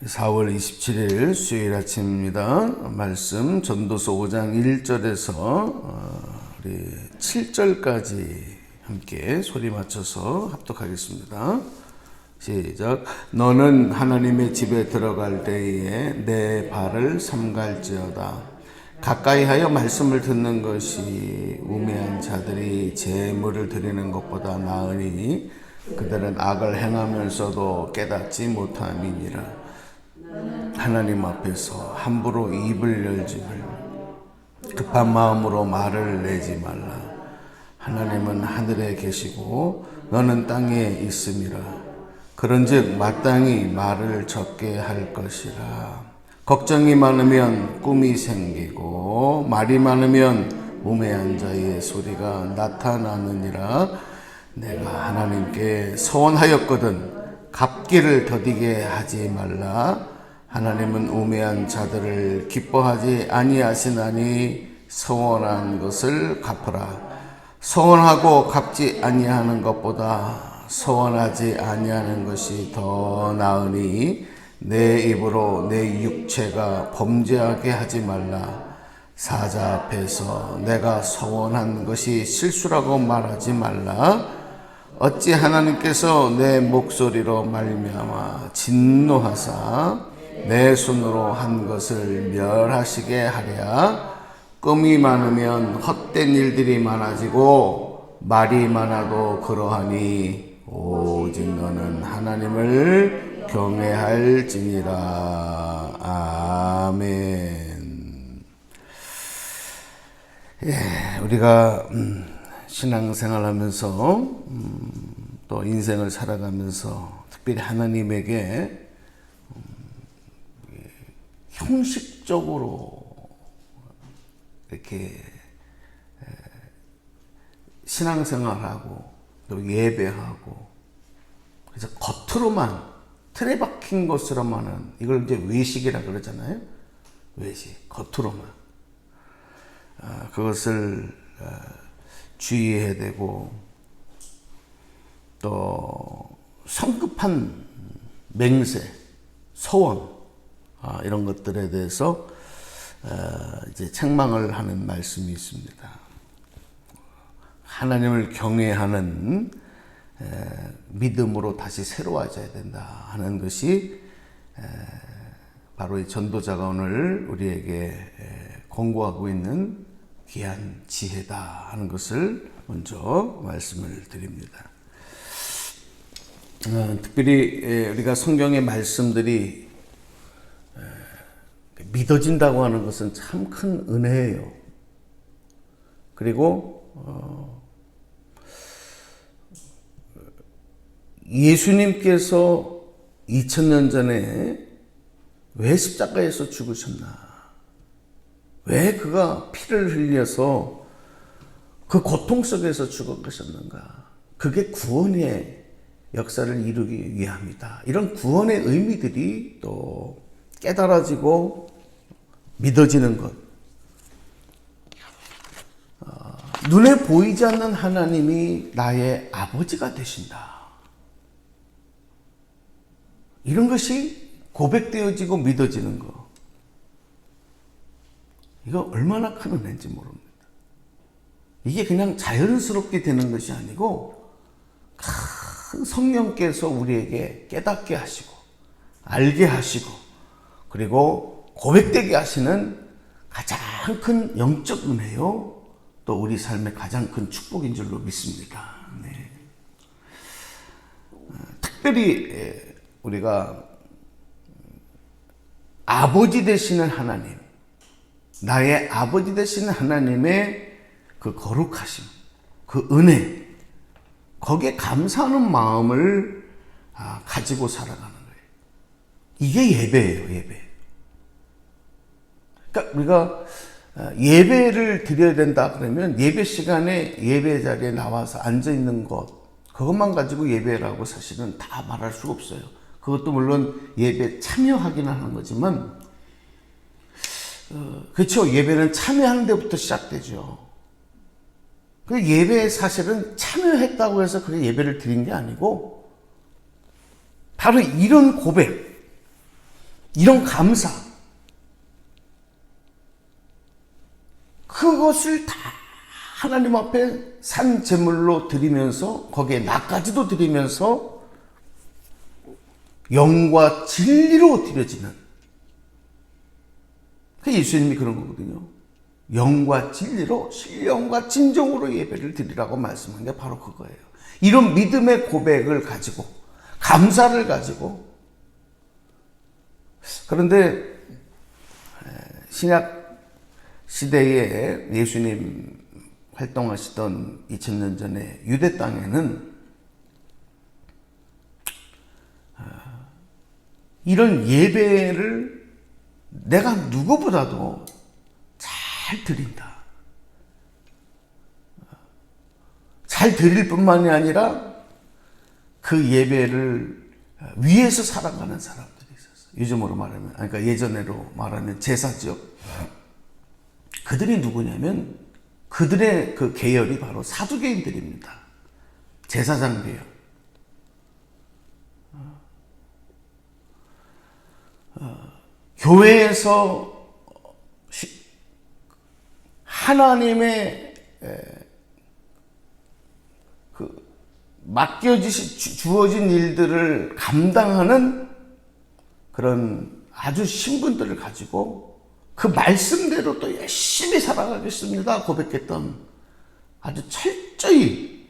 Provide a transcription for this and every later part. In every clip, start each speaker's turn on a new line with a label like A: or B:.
A: 4월 27일 수요일 아침입니다. 말씀 전도서 5장 1절에서 우리 7절까지 함께 소리 맞춰서 합독하겠습니다. 시작. 너는 하나님의 집에 들어갈 때에 내 발을 삼갈지어다. 가까이 하여 말씀을 듣는 것이 우매한 자들이 재물을 드리는 것보다 나으니 그들은 악을 행하면서도 깨닫지 못함이니라. 하나님 앞에서 함부로 입을 열지 말라. 급한 마음으로 말을 내지 말라. 하나님은 하늘에 계시고 너는 땅에 있음이라. 그런즉 마땅히 말을 적게 할 것이라. 걱정이 많으면 꿈이 생기고 말이 많으면 우매한 자의 소리가 나타나느니라. 내가 하나님께 서원하였거든 갚기를 더디게 하지 말라. 하나님은 우매한 자들을 기뻐하지 아니하시나니 서원한 것을 갚으라. 서원하고 갚지 아니하는 것보다 서원하지 아니하는 것이 더 나으니 내 입으로 내 육체가 범죄하게 하지 말라. 사자 앞에서 내가 서원한 것이 실수라고 말하지 말라. 어찌 하나님께서 내 목소리로 말미암아 진노하사 내 손으로 한 것을 멸하시게 하랴. 꿈이 많으면 헛된 일들이 많아지고 말이 많아도 그러하니 오직 너는 하나님을 경외할지니라. 아멘. 우리가 신앙생활하면서 또 인생을 살아가면서 특별히 하나님에게 형식적으로 이렇게 신앙생활하고 또 예배하고 그래서 겉으로만 틀에 박힌 것으로만은 이걸 이제 외식이라 그러잖아요. 외식 겉으로만 그것을 주의해야 되고 또 성급한 맹세, 서원 이런 것들에 대해서 이제 책망을 하는 말씀이 있습니다. 하나님을 경외하는 믿음으로 다시 새로워져야 된다 하는 것이 바로 이 전도자가 오늘 우리에게 권고하고 있는 귀한 지혜다 하는 것을 먼저 말씀을 드립니다. 특별히 우리가 성경의 말씀들이 믿어진다고 하는 것은 참 큰 은혜예요. 그리고 예수님께서 2000년 전에 왜 십자가에서 죽으셨나? 왜 그가 피를 흘려서 그 고통 속에서 죽어가셨는가? 그게 구원의 역사를 이루기 위함이다. 이런 구원의 의미들이 또 깨달아지고 믿어지는 것. 눈에 보이지 않는 하나님이 나의 아버지가 되신다. 이런 것이 고백되어지고 믿어지는 것. 이거 얼마나 큰 은혜인지 모릅니다. 이게 그냥 자연스럽게 되는 것이 아니고 큰 성령께서 우리에게 깨닫게 하시고 알게 하시고 그리고 고백되게 하시는 가장 큰 영적 은혜요. 또 우리 삶의 가장 큰 축복인 줄로 믿습니다. 네. 특별히 우리가 아버지 되시는 하나님, 나의 아버지 되시는 하나님의 그 거룩하심, 그 은혜, 거기에 감사하는 마음을 가지고 살아가는 거예요. 이게 예배예요, 예배. 그러니까 우리가 예배를 드려야 된다 그러면 예배 시간에 예배 자리에 나와서 앉아 있는 것, 그것만 가지고 예배라고 사실은 다 말할 수가 없어요. 그것도 물론 예배 참여하기는 하는 거지만, 그렇죠. 예배는 참여하는 데부터 시작되죠. 그 예배에 사실은 참여했다고 해서 그게 예배를 드린 게 아니고, 바로 이런 고백, 이런 감사, 그것을 다 하나님 앞에 산 제물로 드리면서 거기에 나까지도 드리면서 영과 진리로 드려지는, 그 예수님이 그런 거거든요. 영과 진리로, 신령과 진정으로 예배를 드리라고 말씀한 게 바로 그거예요. 이런 믿음의 고백을 가지고, 감사를 가지고. 그런데 신약 시대에 예수님 활동하시던 2000년 전에 유대 땅에는 이런 예배를 내가 누구보다도 잘 드린다. 잘 드릴 뿐만이 아니라 그 예배를 위해서 살아가는 사람들이 있었어요. 요즘으로 말하면, 그러니까 예전으로 말하면 제사죠. 그들이 누구냐면 그들의 그 계열이 바로 사두개인들입니다. 제사장 계열. 교회에서 하나님의 주어진 일들을 감당하는 그런 아주 신분들을 가지고 그 말씀대로 또 열심히 살아가겠습니다 고백했던, 아주 철저히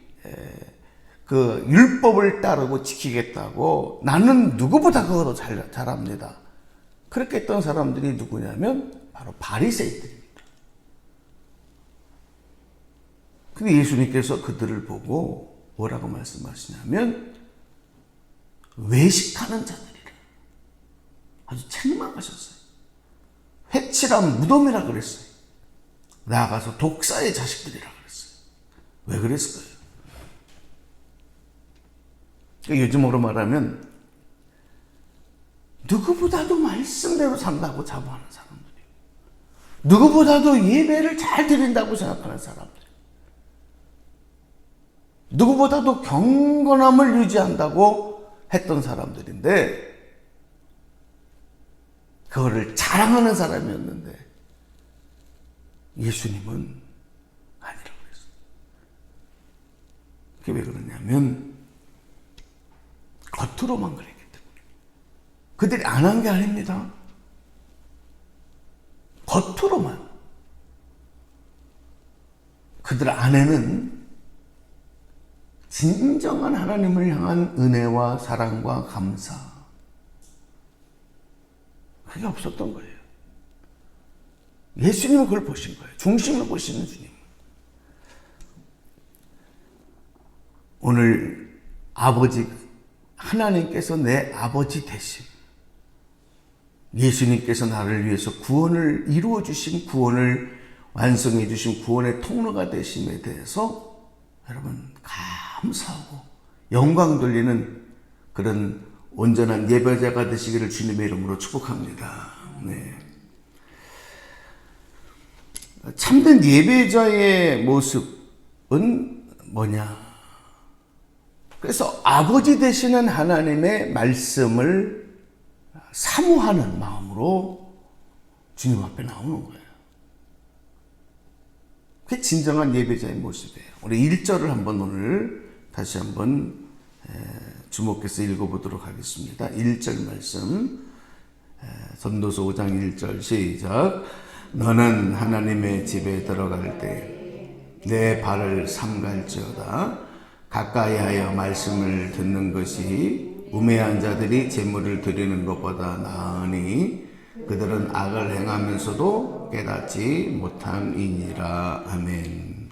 A: 그 율법을 따르고 지키겠다고, 나는 누구보다 그거 잘합니다, 그렇게 했던 사람들이 누구냐면 바로 바리새인들입니다. 근데 예수님께서 그들을 보고 뭐라고 말씀하시냐면 외식하는 자들이라, 아주 책망하셨어요. 회칠한 무덤이라 그랬어요. 나아가서 독사의 자식들이라 그랬어요. 왜 그랬을까요? 요즘으로 말하면 누구보다도 말씀대로 산다고 자부하는 사람들이에요. 누구보다도 예배를 잘 드린다고 생각하는 사람들, 누구보다도 경건함을 유지한다고 했던 사람들인데, 그거를 자랑하는 사람이었는데 예수님은 아니라고 그랬어요. 그게 왜 그러냐면 겉으로만 그랬기 때문에. 그들이 안 한 게 아닙니다. 겉으로만. 그들 안에는 진정한 하나님을 향한 은혜와 사랑과 감사, 그게 없었던 거예요. 예수님은 그걸 보신 거예요. 중심을 보시는 주님. 오늘 아버지, 하나님께서 내 아버지 되심, 예수님께서 나를 위해서 구원을 이루어 주신, 구원을 완성해 주신 구원의 통로가 되심에 대해서 여러분 감사하고 영광 돌리는 그런 온전한 예배자가 되시기를 주님의 이름으로 축복합니다. 네. 참된 예배자의 모습은 뭐냐? 그래서 아버지 되시는 하나님의 말씀을 사모하는 마음으로 주님 앞에 나오는 거예요. 그게 진정한 예배자의 모습이에요. 우리 1절을 한번 오늘 다시 한번 주목해서 읽어보도록 하겠습니다. 1절 말씀, 전도서 5장 1절 시작. 너는 하나님의 집에 들어갈 때 내 발을 삼갈지어다. 가까이 하여 말씀을 듣는 것이 우매한 자들이 제물을 드리는 것보다 나으니 그들은 악을 행하면서도 깨닫지 못함이니라. 아멘.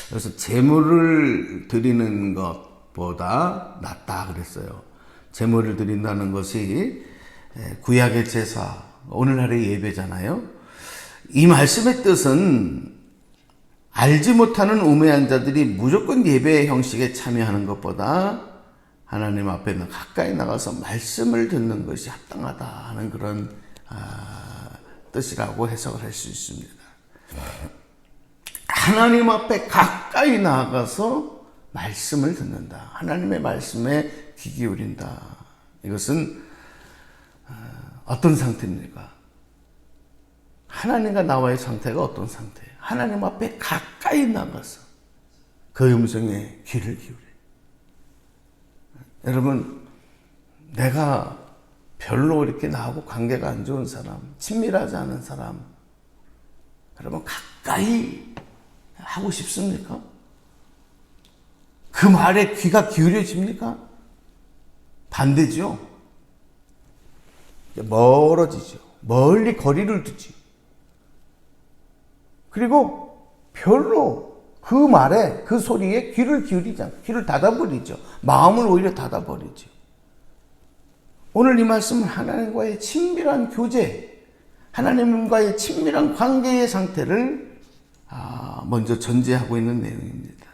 A: 그래서 제물을 드리는 것보다 낫다 그랬어요. 제물을 드린다는 것이 구약의 제사, 오늘날의 예배잖아요. 이 말씀의 뜻은 알지 못하는 우매한 자들이 무조건 예배의 형식에 참여하는 것보다 하나님 앞에 가까이 나가서 말씀을 듣는 것이 합당하다 하는 그런 뜻이라고 해석을 할 수 있습니다. 하나님 앞에 가까이 나가서 말씀을 듣는다. 하나님의 말씀에 귀 기울인다. 이것은 어떤 상태입니까? 하나님과 나와의 상태가 어떤 상태예요? 하나님 앞에 가까이 나가서 그 음성에 귀를 기울여요. 여러분, 내가 별로 이렇게 나하고 관계가 안 좋은 사람, 친밀하지 않은 사람, 여러분 가까이 하고 싶습니까? 그 말에 귀가 기울여집니까? 반대죠. 멀어지죠. 멀리 거리를 두지. 그리고 별로 그 말에, 그 소리에 귀를 기울이지 않고 귀를 닫아버리죠. 마음을 오히려 닫아버리죠. 오늘 이 말씀은 하나님과의 친밀한 교제, 하나님과의 친밀한 관계의 상태를 먼저 전제하고 있는 내용입니다.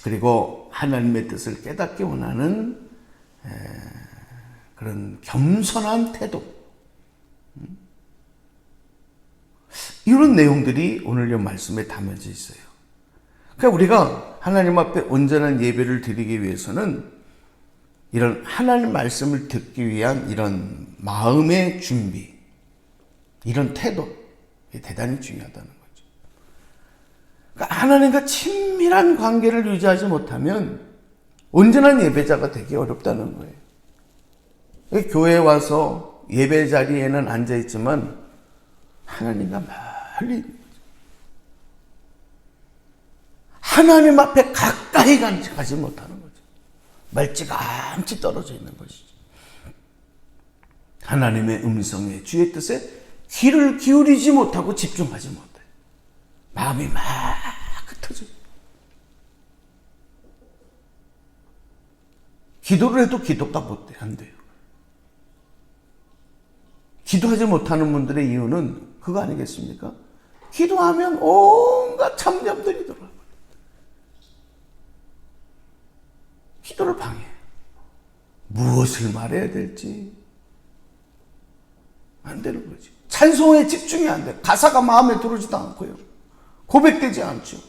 A: 그리고 하나님의 뜻을 깨닫기 원하는 그런 겸손한 태도, 이런 내용들이 오늘 이 말씀에 담겨져 있어요. 그러니까 우리가 하나님 앞에 온전한 예배를 드리기 위해서는 이런 하나님 말씀을 듣기 위한 이런 마음의 준비, 이런 태도, 대단히 중요하다는 거죠. 그러니까 하나님과 친밀한 관계를 유지하지 못하면 온전한 예배자가 되기 어렵다는 거예요. 교회에 와서 예배 자리에는 앉아 있지만 하나님과 멀리, 하나님 앞에 가까이 가지 못하는 거죠. 멀찌감치 떨어져 있는 것이죠. 하나님의 음성에, 주의 뜻에 귀를 기울이지 못하고 집중하지 못해요. 마음이 막 흩어져요. 기도를 해도 기도가 안 돼요. 기도하지 못하는 분들의 이유는 그거 아니겠습니까? 기도하면 온갖 참념들이 들어와요. 기도를 방해해요. 무엇을 말해야 될지 안 되는 거지. 찬송에 집중이 안 돼. 가사가 마음에 들어오지도 않고요. 고백되지 않죠.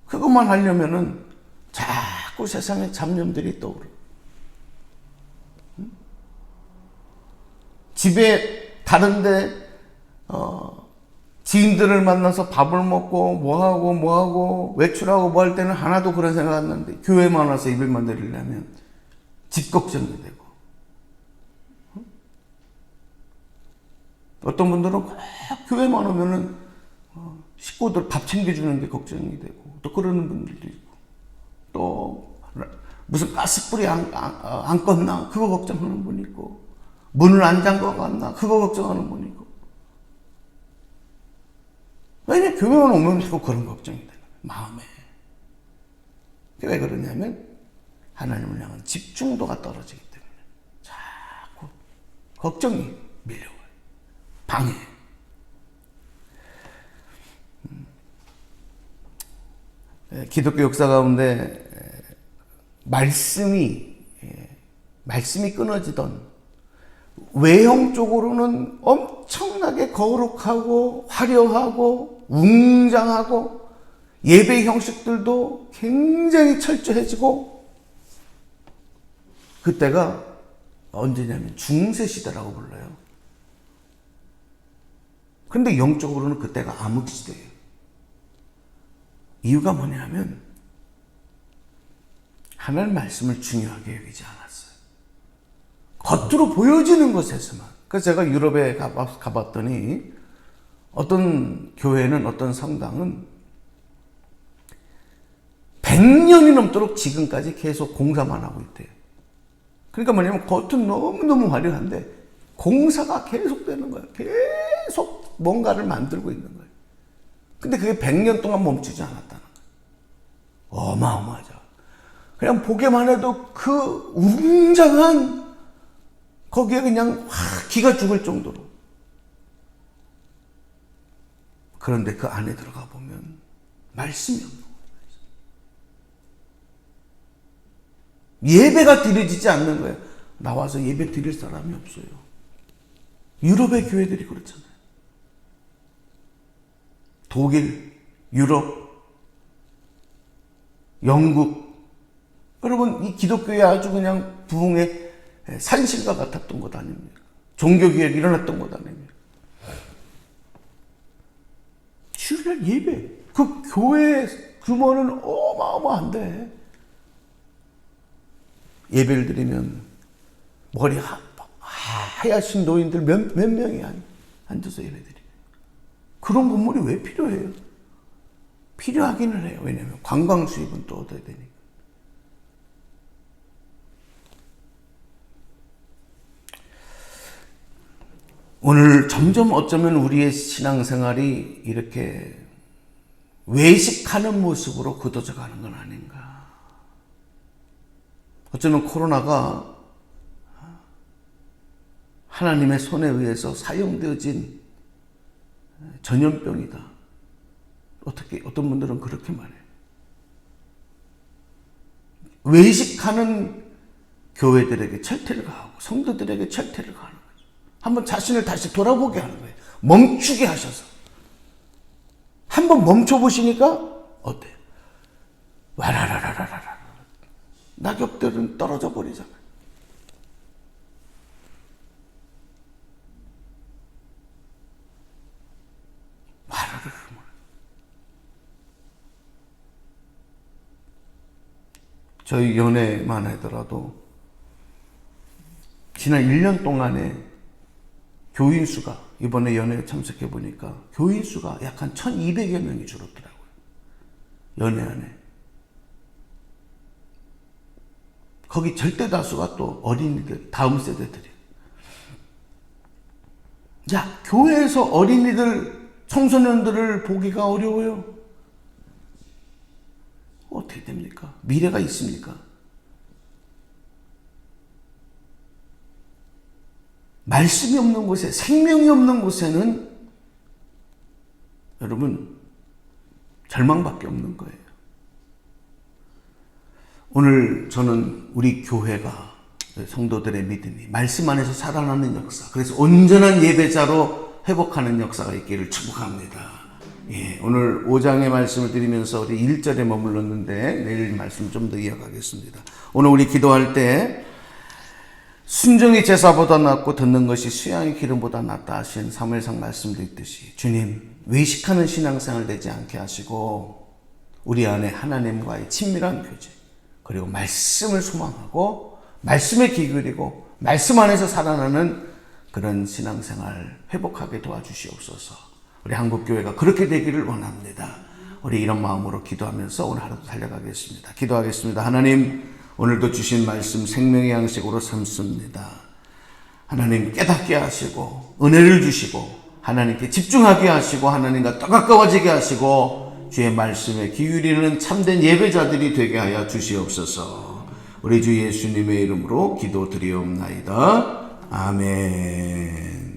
A: 그것만 하려면은 자꾸 세상의 잡념들이 떠오르. 집에 다른데 지인들을 만나서 밥을 먹고 뭐하고 외출하고 뭐 할 때는 하나도 그런 생각 안 나는데 교회만 와서 예배만 드리려면 집 걱정이 되고, 어떤 분들은 꼭 교회만 오면은 식구들 밥 챙겨주는 게 걱정이 되고, 또 그러는 분들도 있고, 또 무슨 가스불이 안 껐나 그거 걱정하는 분 있고, 문을 안 잠궈갔나 그거 걱정하는 분 있고. 왜냐면 교회만 오면 자꾸 그런 걱정이 되는 거예요, 마음에. 왜 그러냐면 하나님을 향한 집중도가 떨어지기 때문에 자꾸 걱정이 밀려와요. 방해. 기독교 역사 가운데 말씀이 끊어지던, 외형적으로는 엄청나게 거룩하고 화려하고 웅장하고 예배 형식들도 굉장히 철저해지고, 그때가 언제냐면 중세시대라고 불러요. 그런데 영적으로는 그때가 암흑시대예요. 이유가 뭐냐면 하나님 말씀을 중요하게 여기지 않았어요. 겉으로 보여지는 것에서만. 그래서 제가 유럽에 가봤더니 어떤 교회는, 어떤 성당은 100년이 넘도록 지금까지 계속 공사만 하고 있대요. 그러니까 뭐냐면 겉은 너무너무 화려한데 공사가 계속되는 거예요. 계속 뭔가를 만들고 있는 거예요. 근데 그게 100년 동안 멈추지 않았다는 거예요. 어마어마하죠. 그냥 보기만 해도 그 웅장한, 거기에 그냥 기가 죽을 정도로. 그런데 그 안에 들어가 보면 말씀이 없는 거예요. 예배가 드려지지 않는 거예요. 나와서 예배 드릴 사람이 없어요. 유럽의 교회들이 그렇잖아요. 독일, 유럽, 영국, 여러분, 이 기독교에 아주 그냥 부흥의 산실과 같았던 것 아닙니까? 종교개혁이 일어났던 것 아닙니까? 주일날 예배, 그 교회 규모는 어마어마한데, 예배를 드리면 머리 하얗신 노인들 몇 명이 앉아서 예배 드려요. 그런 건물이 왜 필요해요? 필요하기는 해요. 왜냐하면 관광 수입은 또 얻어야 되니까. 오늘 점점 어쩌면 우리의 신앙생활이 이렇게 외식하는 모습으로 굳어져 가는 건 아닌가. 어쩌면 코로나가 하나님의 손에 의해서 사용되어진 전염병이다. 어떤 분들은 그렇게 말해요. 외식하는 교회들에게 철퇴를 가하고 성도들에게 철퇴를 가하는 거죠. 한번 자신을 다시 돌아보게 하는 거예요. 멈추게 하셔서. 한번 멈춰보시니까 어때요? 와라라라라라. 낙엽들은 떨어져 버리잖아요. 저희 연애만 하더라도 지난 1년 동안에 교인 수가, 이번에 연회에 참석해 보니까 교인 수가 약 한 1200여 명이 줄었더라고요. 연회 안에. 거기 절대 다수가 또 어린이들, 다음 세대들이에요. 야, 교회에서 어린이들, 청소년들을 보기가 어려워요. 어떻게 됩니까? 미래가 있습니까? 말씀이 없는 곳에, 생명이 없는 곳에는 여러분 절망밖에 없는 거예요. 오늘 저는 우리 교회가, 성도들의 믿음이 말씀 안에서 살아나는 역사, 그래서 온전한 예배자로 회복하는 역사가 있기를 축복합니다. 예, 오늘 5장의 말씀을 드리면서 우리 1절에 머물렀는데 내일 말씀 좀 더 이어가겠습니다. 오늘 우리 기도할 때 순종이 제사보다 낫고 듣는 것이 수양의 기름보다 낫다 하신 사무엘상 말씀도 있듯이 주님, 외식하는 신앙생활 되지 않게 하시고 우리 안에 하나님과의 친밀한 교제, 그리고 말씀을 소망하고 말씀에 귀 기울이고 말씀 안에서 살아나는 그런 신앙생활 회복하게 도와주시옵소서. 우리 한국교회가 그렇게 되기를 원합니다. 우리 이런 마음으로 기도하면서 오늘 하루도 달려가겠습니다. 기도하겠습니다. 하나님, 오늘도 주신 말씀 생명의 양식으로 삼습니다. 하나님 깨닫게 하시고 은혜를 주시고 하나님께 집중하게 하시고 하나님과 더 가까워지게 하시고 주의 말씀에 기울이는 참된 예배자들이 되게 하여 주시옵소서. 우리 주 예수님의 이름으로 기도드리옵나이다. 아멘.